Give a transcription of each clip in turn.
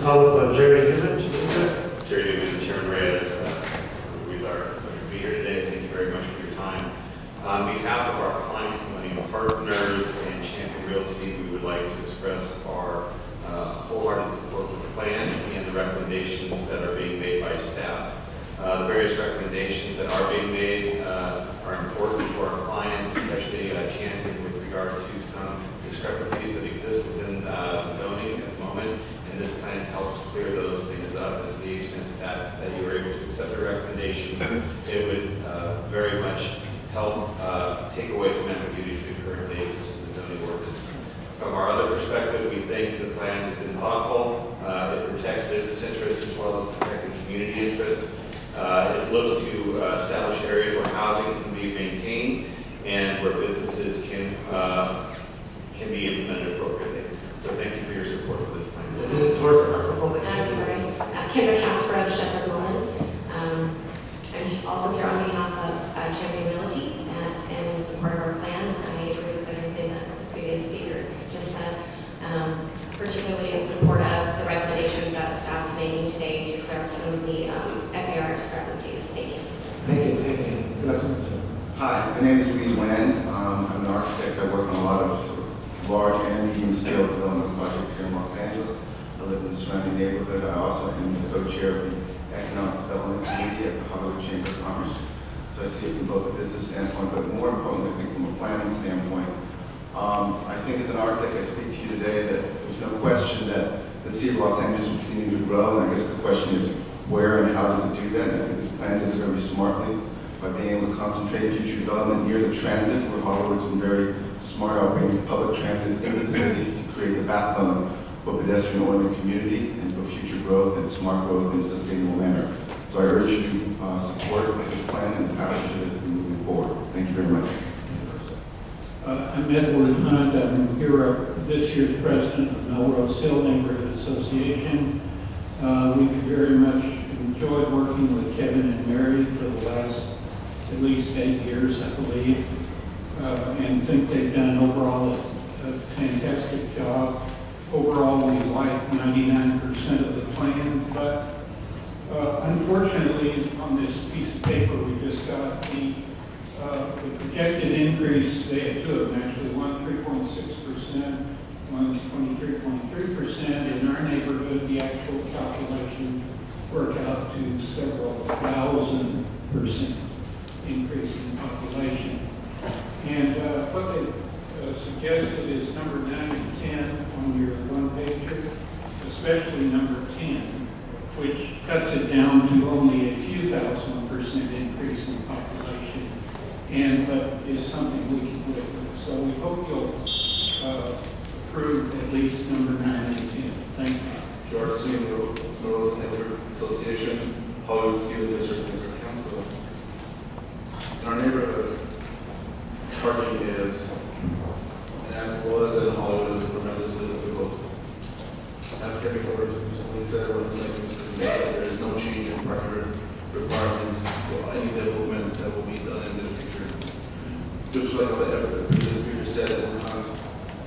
call up Jerry Newman to present. Jerry Newman, Chairman Reyes, we are pleasure to be here today. Thank you very much for your time. On behalf of our clients, money partners, and Champion Realty, we would like to express our wholehearted support for the plan and the recommendations that are being made by staff. The various recommendations that are being made are important for our clients, especially Champion with regard to some discrepancies that exist within the zoning at the moment. And this plan helps clear those things up. And to the extent that you were able to accept the recommendations, it would very much help take away some ambiguities that currently exist in the zoning ordinance. From our other perspective, we think the plan has been thoughtful. It protects business interests as well as protecting community interests. It looks to establish areas where housing can be maintained and where businesses can be implemented appropriately. So thank you for your support for this plan. Towards the microphone. I'm sorry. Kendra Casper of Shepherd Mullen. I'm also here on behalf of Champion Realty and in support of our plan. I agree with everything that the previous speaker just said, particularly in support of the recommendations that staff is making today to clear up some of the FAR discrepancies. Thank you. Thank you. Thank you. Good afternoon, sir. Hi, my name is Lee Nguyen. I'm an architect. I work on a lot of large and medium-scale development projects here in Los Angeles. I live in the surrounding neighborhood. I also am the co-chair of the Economic Development Committee at the Hollywood Chamber of Commerce. So I see it from both a business standpoint, but more importantly, I think from a planning standpoint. I think as an architect, I speak to you today that there's no question that the city of Los Angeles will continue to grow, and I guess the question is where and how does it do that? And I think this plan does it very smartly by being able to concentrate future development near the transit, where Hollywood's been very smart about bringing public transit into the city to create the backbone for pedestrian-oriented community and for future growth and smart growth in a sustainable manner. So I urge you to support this plan and the passage of it moving forward. Thank you very much. I'm Edward Hunt. I'm here this year's president of Melrose Hill Neighborhood Association. We've very much enjoyed working with Kevin and Mary for the last at least 8 years, I believe, and think they've done overall a fantastic job. Overall, we like 99% of the plan, but unfortunately, on this piece of paper we just got, the projected increase, they had two of them actually, one 3.6%, one's 23.3%. In our neighborhood, the actual calculation worked out to several thousand% increase in population. And what they suggested is number 9 and 10 on your one-pager, especially number 10, which cuts it down to only a few thousand% increase in population, and is something we can live with. So we hope you'll approve at least number 9 and 10. Thank you. George C. Melrose Neighborhood Association, Hollywood School District Neighborhood Council. In our neighborhood, parking is, and as well as in Hollywood, is tremendously difficult. As Kevin Corbett recently said, there is no change in parking requirements for any development that will be done in the future. Just like the speaker said,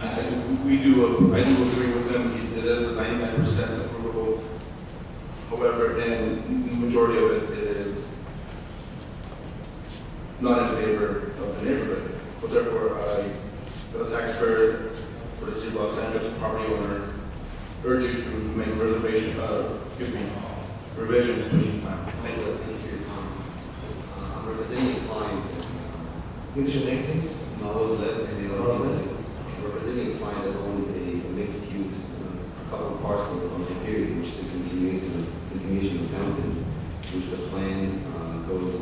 I do agree with him. It is a 99% approvable. However, and the majority of it is not in favor of the neighborhood. So therefore, I, for the taxpayer, for the city of Los Angeles property owner, urge you to make revisions to the plan. Thank you for your time. I'm representing a client. What's your name, please? Maoz Leb, and representing a client that owns a mixed use, a couple of parcels on the period, which is a continuation of Fountain, which the plan goes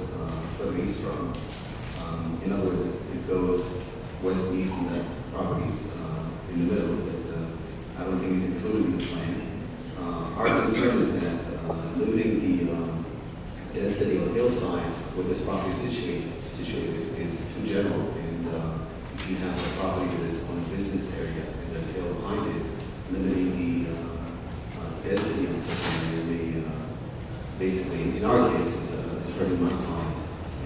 further east from. In other words, it goes west and east in the properties in the middle, but I don't think it's included in the plan. Our concern is that limiting the density of the hillside where this property is situated is too general, and if you have a property that is on a business area and there's a hill behind it, limiting the density on such an area basically, in our case, is hurting my client.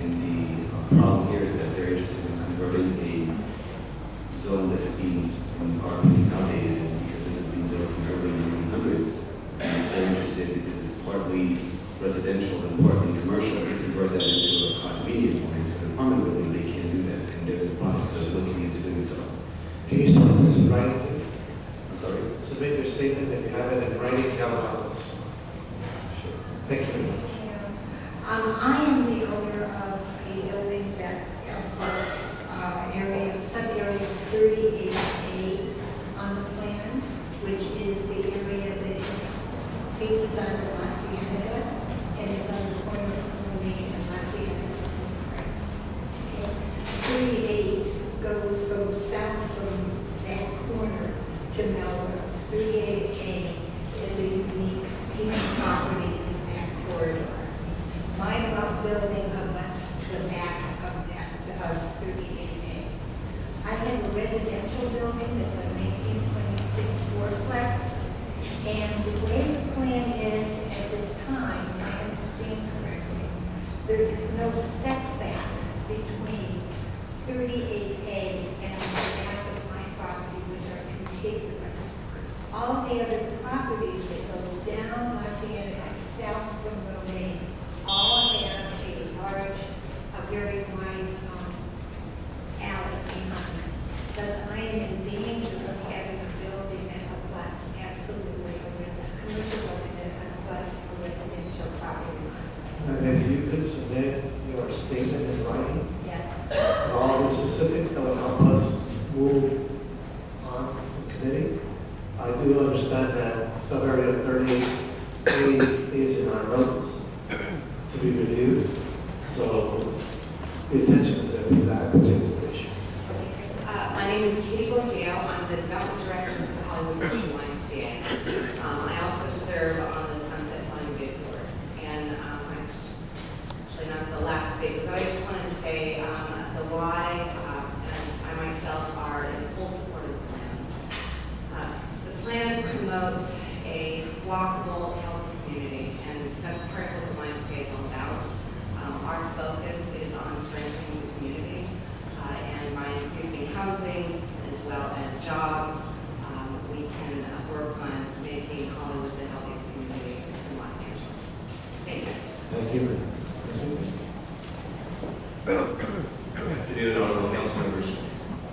And the problem here is that they're interested in converting a zone that's being outdated because this has been built in the early 1900s. And partly residential and partly commercial, and convert that into a condominium or into an apartment building, they can't do that, and they're in the process of looking into doing so. Can you submit this in writing, please? I'm sorry? Submit your statement if you have it in writing, tell us. Sure. Thank you very much. I am the owner of a building that was sub-area 38A on the plan, which is the area that faces on the La Cienega and is on the corner of Flume and La Cienega. Okay. 38 goes south from that corner to Melrose. 38A is a unique piece of property in that corridor. My building abuts the back of that, of 38A. I have a residential building that's a 1926 fourplex, and the way the plan is at this time, if I understand correctly, there is no setback between 38A and the back of my property, which are contiguous. All the other properties that go down La Cienega south from Romaine all have a very wide alley behind it. Thus, I am in danger of having a building that abuts absolutely a commercial building that abuts a residential property line. And if you could submit your statement in writing, Yes. and all the specifics that will help us move on in committee. I do understand that sub-area 38A is in our notes to be reviewed, so the attention is there for that particular issue. My name is Katie Gordillo. I'm the development director for the Hollywood Mission YMCA. I also serve on the Sunset Line Bid Board. And actually not the last speaker, but I just wanted to say the Y and I myself are in full support of the plan. The plan promotes a walkable, healthy community, and that's part of what the YMCA is all about. Our focus is on strengthening the community and by increasing housing as well as jobs, we can work on making Hollywood the healthiest community in Los Angeles. Thank you. Thank you. Good afternoon, honorable council members.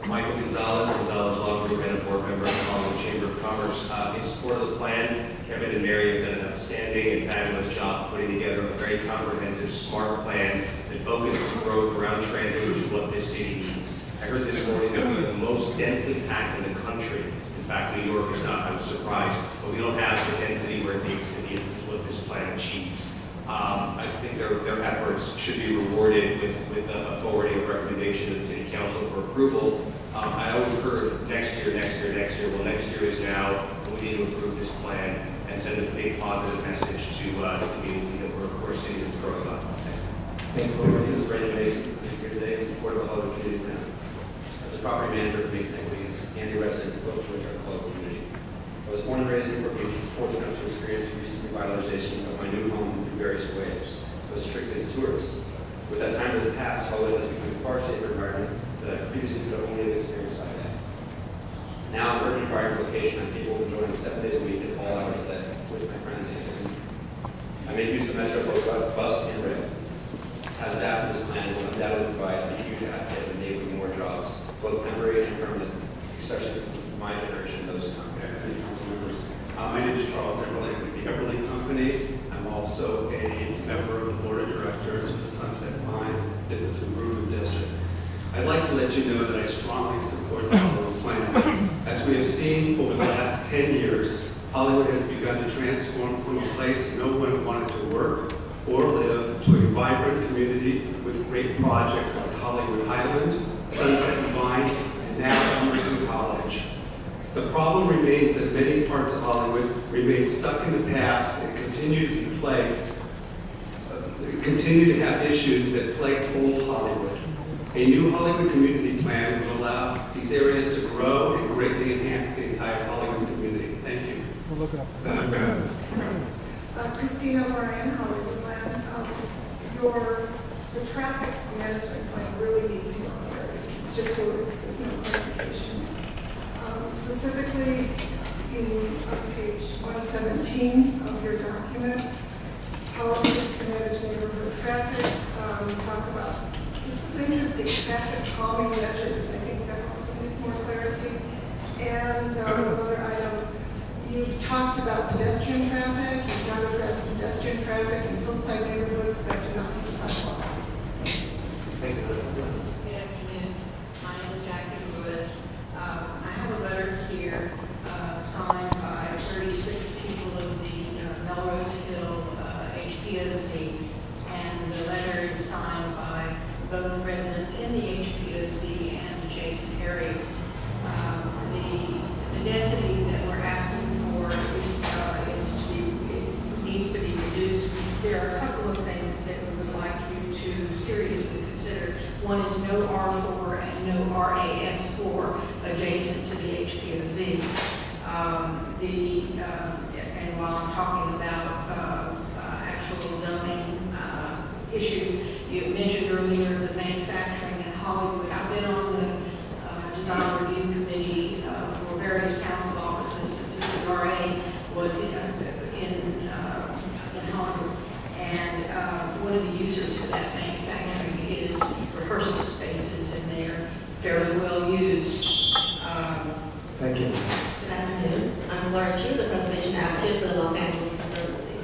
Michael Gonzalez Law Group, and a board member of the Hollywood Chamber of Commerce. In support of the plan, Kevin and Mary have done an outstanding and fabulous job putting together a very comprehensive, smart plan that focuses growth around transit, which is what this city needs. I heard this morning that we are the most densely packed in the country. In fact, New York is not, I was surprised, but we don't have the density where it needs to be. This is what this plan achieves. I think their efforts should be rewarded with a forwarding of recommendation to the city council for approval. I always heard next year. Well, next year is now, and we need to approve this plan and send a big positive message to the community that we're citizens growing up. Thank you. My name is Brandon Mason. I'm here today in support of the Hollywood Community Plan. As a property manager of Mason Equities and a resident, both of which are the local community. I was born and raised in Newport Beach, fortunate enough to experience the recent revitalization of my new home through various ways. I was strictly as a tourist. With that time has passed, Hollywood has become a far safer environment that I previously could only have experienced by day. Now, I'm working in a private location. I'm capable of enjoying 7 days a week at all hours of the day with my friends and family. I make use of Metro, both bus and rail. As adapted to this plan, will undoubtedly provide a huge advocate of enabling more jobs, both temporary and permanent, especially for my generation and those who come here. Council members. My name is Charles Everly with the Everly Company. I'm also a member of the board of directors of the Sunset Line Business Improvement District. I'd like to let you know that I strongly support the Hollywood plan. As we have seen over the last 10 years, Hollywood has begun to transform from a place no one wanted to work or live to a vibrant community with great projects like Hollywood Highland, Sunset and Vine, and now Emerson College. The problem remains that many parts of Hollywood remain stuck in the past and continue to be plagued, continue to have issues that plagued old Hollywood. A new Hollywood community plan will allow these areas to grow and greatly enhance the entire Hollywood community. Thank you. We'll look it up. Christina Ryan, Hollywoodland. The traffic management plan really needs more clarity. It's just words, there's no clarification. Specifically, on page 117 of your document, policies to manage neighborhood traffic. We talk about, this is interesting, traffic calming measures. I think that also needs more clarity. And another item, you've talked about pedestrian traffic. You've not addressed pedestrian traffic in hillside neighborhoods that do not use sidewalks. Thank you. Good afternoon. My name is Jackie Lewis. I have a letter here signed by 36 people of the Melrose Hill HPOZ, and the letter is signed by both residents in the HPOZ and adjacent areas. The density that we're asking for needs to be reduced. There are a couple of things that we would like you to seriously consider. One is no R4 and no RAS4 adjacent to the HPOZ. And while I'm talking about actual zoning issues, you mentioned earlier the manufacturing in Hollywood. I've been on the design review committee for various council offices since the CRA was in Hollywood. And one of the uses for that manufacturing is rehearsal spaces, and they are fairly well used. Thank you. Good afternoon. I'm Laura Chu, the preservation advocate for the Los Angeles Conservancy.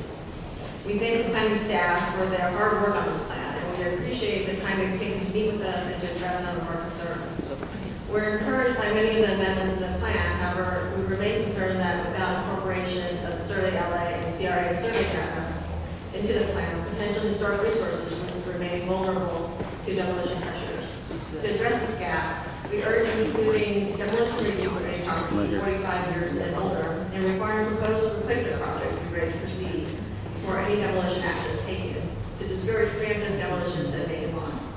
We thank the planning staff for their hard work on this plan, and we appreciate the time they've taken to meet with us and to address some of our concerns. We're encouraged by many of the amendments in the plan. However, we remain concerned that without incorporation of the Survey LA and CRA survey data into the plan, potential historic resources would remain vulnerable to demolition pressures. To address this gap, we urge including demolition review for any property 45 years and older, and requiring proposed replacement projects to be ready to proceed before any demolition action is taken to discourage preemptive demolitions at vacant lots.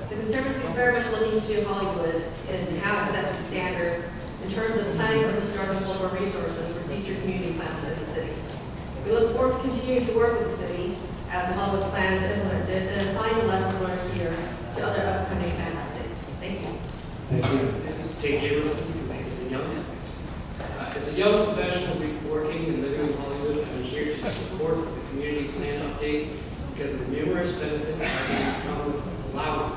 The Conservancy is very much looking to Hollywood and how it sets the standard in terms of planning for historic and cultural resources for future community plans within the city. We look forward to continuing to work with the city as the Hollywood plan is implemented and applying the lessons learned here to other upcoming plan updates. Thank you. Thank you. Jake Gabrielson from Magazine Young. As a young professional working and living in Hollywood, I'm here to support the community plan update because of the numerous benefits that can come with allowing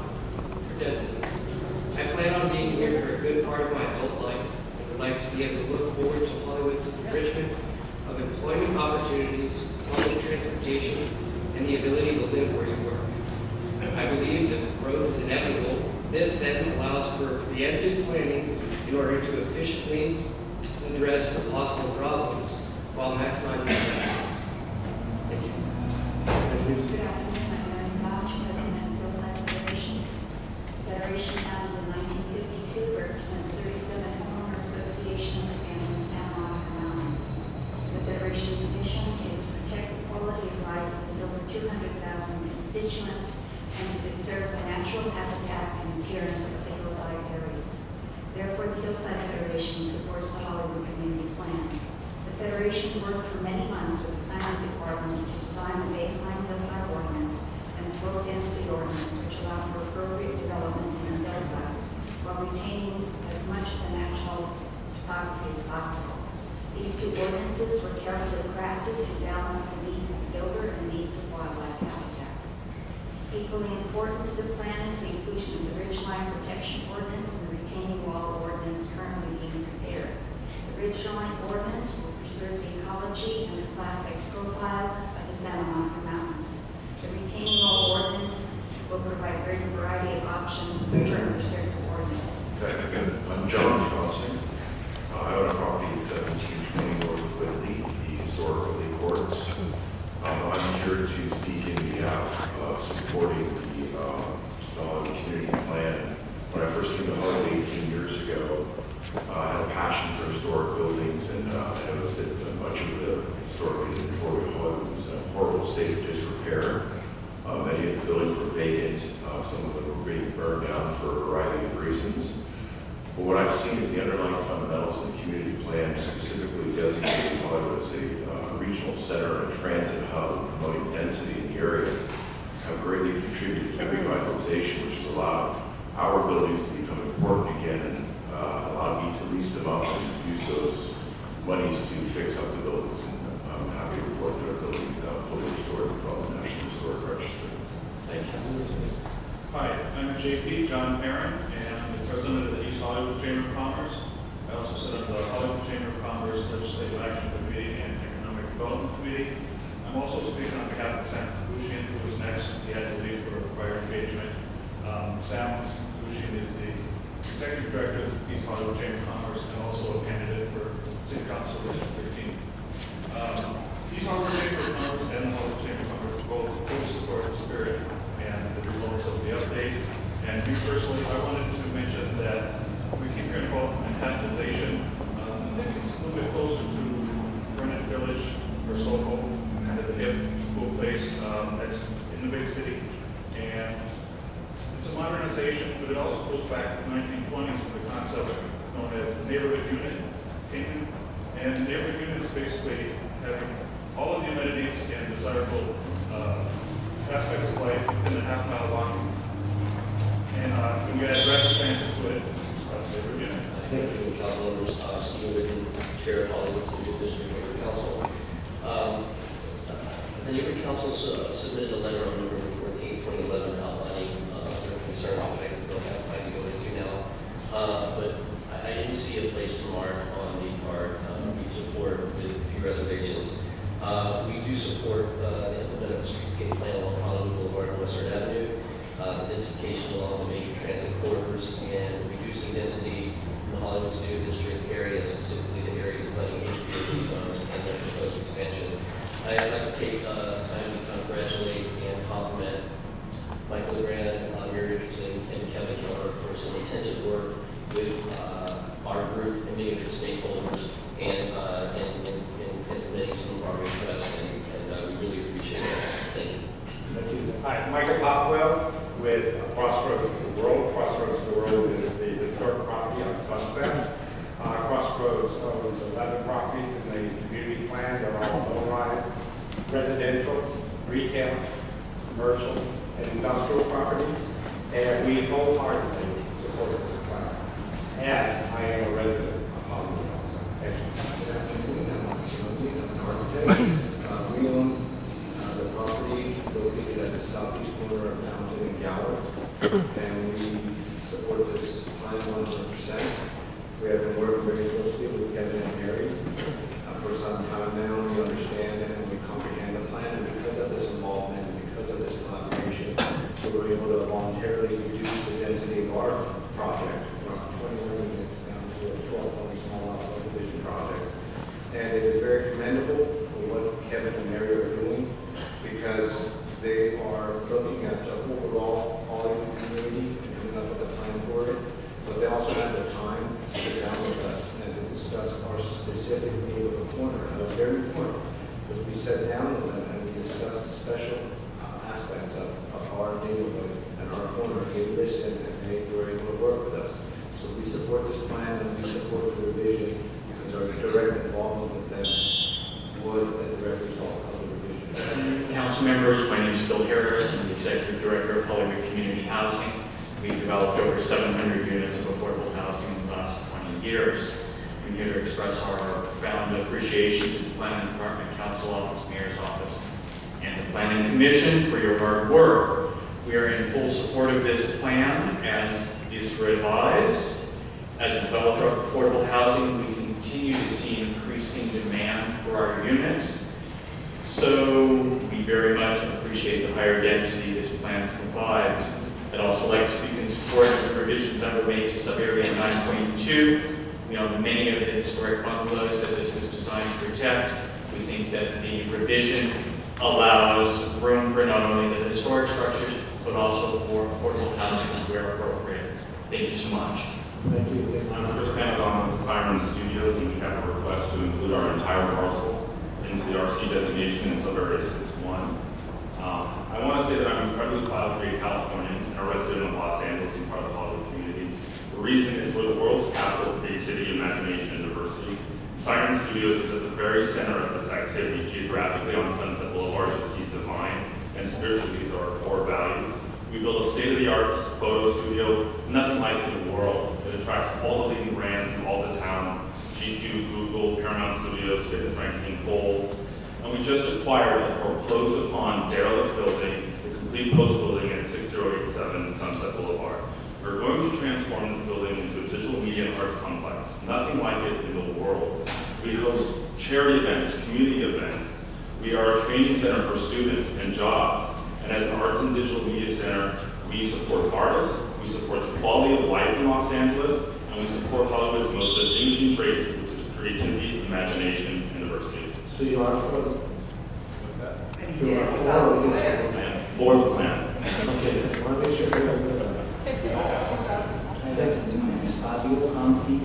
for density. I plan on being here for a good part of my adult life and would like to be able to look forward to Hollywood's enrichment of employment opportunities, public transportation, and the ability to live where you work. I believe that growth is inevitable. This then allows for preemptive planning in order to efficiently address the possible problems while maximizing the benefits. Thank you. Thank you. Good afternoon, I'm Erin Dodge, President of Hillside Federation. The Federation, founded in 1952, represents 37 homeowner associations spanning the San Juan Mountains. The Federation's mission is to protect the quality of life of its over 200,000 constituents and to conserve the natural habitat and appearance of the hillside areas. Therefore, the Hillside Federation supports the Hollywood Community Plan. The Federation worked for many months with the Planning Department to design the baseline hillside ordinance and slope density ordinance, which allow for appropriate development in the hillsides while retaining as much of the natural topography as possible. These two ordinances were carefully crafted to balance the needs of the builder and the needs of wildlife habitat. Equally important to the plan is the inclusion of the ridgeline protection ordinance and the retaining wall ordinance currently being prepared. The ridgeline ordinance will preserve the ecology and the classic profile of the Santa Monica Mountains. The retaining wall ordinance will provide greater variety of options than the current restrictive ordinance. I'm John Johnson. I own a property at 1720 North Whitley, the historic Whitley Courts. I'm here to speak in behalf of supporting the Hollywood Community Plan. When I first came to Hollywood 18 years ago, I had a passion for historic buildings, and I noticed that much of the historic inventory of Hollywood was in a horrible state of disrepair. Many of the buildings were vacant. Some of them were being burned down for a variety of reasons. But what I've seen is the underlying fundamentals of the community plan, specifically designating Hollywood as a regional center and a transit hub and promoting density in the area, have greatly contributed to revitalization, which has allowed our buildings to become important again and allowed me to lease them up and use those monies to fix up the buildings and I'm happy to report that our building is now fully restored from the National Historic Register. Thank you. Hi, I'm JP, John Perrin, and I'm the president of the East Hollywood Chamber of Commerce. I also sit on the Hollywood Chamber of Commerce Legislative Action Committee and Economic Development Committee. I'm also speaking on behalf of Sam Kushian, who is next. He had to leave for a prior engagement. Sam Kushian is the executive director of the East Hollywood Chamber of Commerce and also a candidate for City Council District 13. East Hollywood Chamber of Commerce and the Hollywood Chamber of Commerce both fully support the spirit and the results of the update. And me personally, I wanted to mention that we keep hearing about Manhattanization. I think it's a little bit closer to Greenwich Village or Soho, kind of the hip, cool place that's in the big city. And it's a modernization, but it also goes back to the 1920s with the concept known as the neighborhood unit came in. And neighborhood unit is basically having all of the amenities and desirable aspects of life within a half-mile walk. And when we add rapid transit to it, it's called neighborhood unit. Thank you, council members. Stephen Whitten, Chair of Hollywood Studio District Neighborhood Council. The Neighborhood Council submitted a letter on November 14, 2011, outlining their concerns, which I don't have time to go into now. But I didn't see a place to mark on the card. We support with a few reservations. We do support the implementation of the streetscape plan along Hollywood Boulevard and Western Avenue, densification along the major transit corridors, and reducing density in the Hollywood Studio District area, specifically the areas abutting HPOC zones and their proposed expansion. I'd like to take time to congratulate and compliment Michael LeGrand, Mary Richardson, and Kevin Keller for some intensive work with our group and many of its stakeholders and implementing some of our requests, and we really appreciate it. Thank you. Thank you. Hi, Michael Popwell with Crossroads to the World. Crossroads to the World is the historic property on Sunset. Crossroads owns 11 properties in the community plan. They're all low-rise, residential, retail, commercial, and industrial properties. And we wholeheartedly support this plan. And I am a resident of Hollywood also. Thank you. Good afternoon, I'm an architect. We own the property located at the southeast corner of Fountain and Gower, and we support this plan 100%. We have been working very closely with Kevin and Mary for some time now. We understand and we comprehend the plan, and because of this involvement, and because of this collaboration, we were able to voluntarily reduce the density of our project from 21 units down to a 12-home small lot subdivision project. And it is very commendable for what Kevin and Mary are doing, because they are looking at the overall Hollywood community and coming up with a plan for it. But they also have the time to sit down with us and to discuss our specific neighborhood corner. And that's very important, because we sat down with them and we discussed the special aspects of our neighborhood and our corner. They listened and they were able to work with us. So we support this plan and we support the revision, because our direct involvement with them was a direct result of the revision. Council members, my name is Bill Harris. I'm the Executive Director of Hollywood Community Housing. We've developed over 700 units of affordable housing in the last 20 years. I'm here to express our profound appreciation to the Planning Department, Council Office, Mayor's Office, and the Planning Commission for your hard work. We are in full support of this plan as is revised. As a developer of affordable housing, we continue to see increasing demand for our units. So we very much appreciate the higher density this plan provides. I'd also like to speak in support of the provisions underway to sub-area 9.2. We own many of the historic bungalows that this was designed to protect. We think that the revision allows room for not only the historic structures, but also for affordable housing where appropriate. Thank you so much. Thank you. I'm Chris Panzon with Siren Studios, and we have a request to include our entire parcel into the RC designation in sub-area 6-1. I want to say that I'm incredibly proud to be a Californian and a resident of Los Angeles and part of the Hollywood community. The reason is we're the world's capital of creativity, imagination, and diversity. Siren Studios is at the very center of this activity, geographically on Sunset Boulevard, just east of mine, and spiritually these are our core values. We build a state-of-the-art photo studio, nothing like it in the world. It attracts all the leading brands from all the town, GQ, Google, Paramount Studios, Fitness Magazine, Kohl's. And we just acquired a foreclosed upon derelict building, the complete post building at 6087 Sunset Boulevard. We're going to transform this building into a digital media and arts complex, nothing like it in the world. We host charity events, community events. We are a training center for students and jobs. And as an arts and digital media center, we support artists, we support the quality of life in Los Angeles, and we support Hollywood's most distinguishing traits, which is creativity, imagination, and diversity. So you are for the, What's that? you are for or against it? I am for the plan. Okay, I want to make sure you're good. My name is Fabio Conti,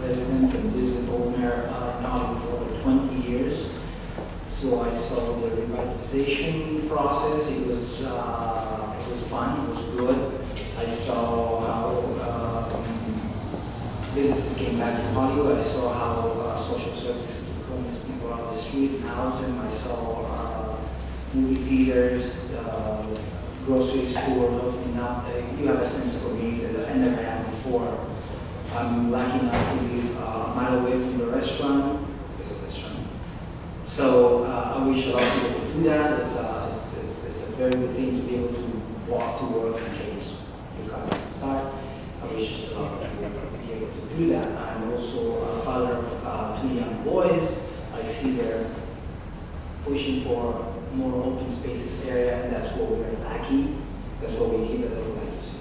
resident and business owner now for over 20 years. So I saw the revitalization process. It was fun. It was good. I saw how businesses came back to Hollywood. I saw how social services took homeless people out of the street and housed them. I saw movie theaters, grocery stores opening up. You have a sense of community that I never had before. I'm lucky enough to live a mile away from the restaurant. It's a restaurant. So I wish a lot of people could do that. It's a very good thing to be able to walk to work in case you can't start. I wish a lot of people could be able to do that. I'm also a father of 2 young boys. I see they're pushing for more open spaces area, and that's what we're lacking. That's what we need, that I would like to see.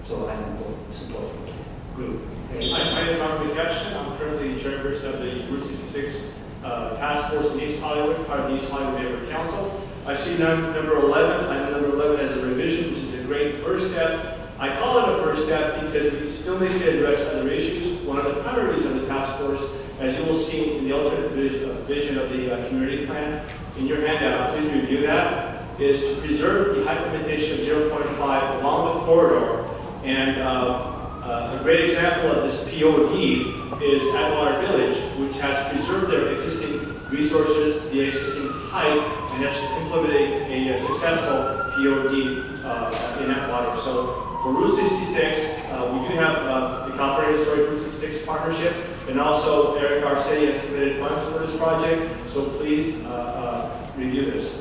So I'm both support for the group. My name is Armin McCashin. I'm currently chairperson of the Route 66 Task Force in East Hollywood, part of the East Hollywood Neighborhood Council. I see number 11. I know number 11 as a revision, which is a great first step. I call it a first step because we still need to address other issues. One of the priorities of the task force, as you will see in the alternate vision of the community plan in your handout, please review that, is to preserve the height limitation of 0.5 along the corridor. And a great example of this POD is Atwater Village, which has preserved their existing resources, the existing height, and has implemented a successful POD in Atwater. So for Route 66, we do have the California Historic Route 66 partnership, and also Eric Garcetti has committed funds for this project, so please review this.